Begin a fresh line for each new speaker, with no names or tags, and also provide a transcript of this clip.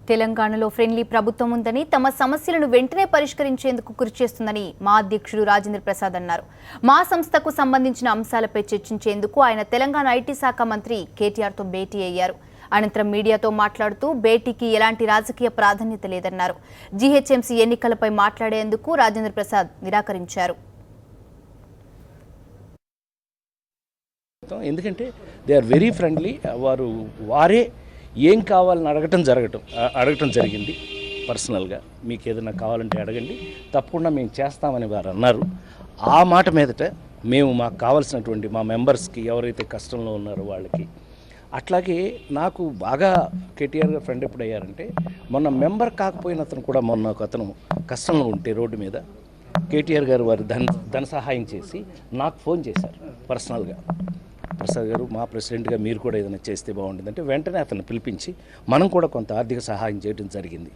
తెలంగాణలో ఫ్రెండ్లీ ప్రభుత్వం ఉందని, తమ సమస్యలను వెంటనే పరిష్కరించేందుకు కృషి చేస్తుందని మా అధ్యక్షుడు రాజేంద్ర ప్రసాద్ అన్నారు. మా సంస్థకు సంబంధించిన అంశాలపై చర్చించేందుకు ఆయన తెలంగాణ ఐటీ శాఖ మంత్రి కేటీఆర్తో భేటీ అయ్యారు. అనంతరం మీడియాతో మాట్లాడుతూ భేటీకి ఎలాంటి రాజకీయ ప్రాధాన్యత లేదన్నారు. జీహెచ్ఎంసీ ఎన్నికలపై మాట్లాడేందుకు రాజేంద్ర ప్రసాద్ నిరాకరించారు.
ఎందుకంటే దే ఆర్ వెరీ ఫ్రెండ్లీ. వారే ఏం కావాలని అడగటం జరిగింది. పర్సనల్గా మీకు ఏదైనా కావాలంటే అడగండి, తప్పకుండా మేము చేస్తామని వారు అన్నారు. ఆ మాట మీదట మేము మాకు కావాల్సినటువంటి మా మెంబర్స్కి ఎవరైతే కష్టంలో ఉన్నారో వాళ్ళకి, అట్లాగే నాకు బాగా కేటీఆర్ గారు ఫ్రెండ్ ఎప్పుడు అయ్యారంటే, మొన్న మెంబర్ కాకపోయిన అతను కూడా మొన్న ఒక అతను కష్టంలో ఉంటే రోడ్డు మీద కేటీఆర్ గారు వారు ధన సహాయం చేసి నాకు ఫోన్ చేశారు పర్సనల్గా. ప్రసాద్ గారు, మా ప్రెసిడెంట్గా మీరు కూడా ఏదైనా చేస్తే బాగుంటుందంటే వెంటనే అతను పిలిపించి మనం కూడా కొంత ఆర్థిక సహాయం చేయడం జరిగింది.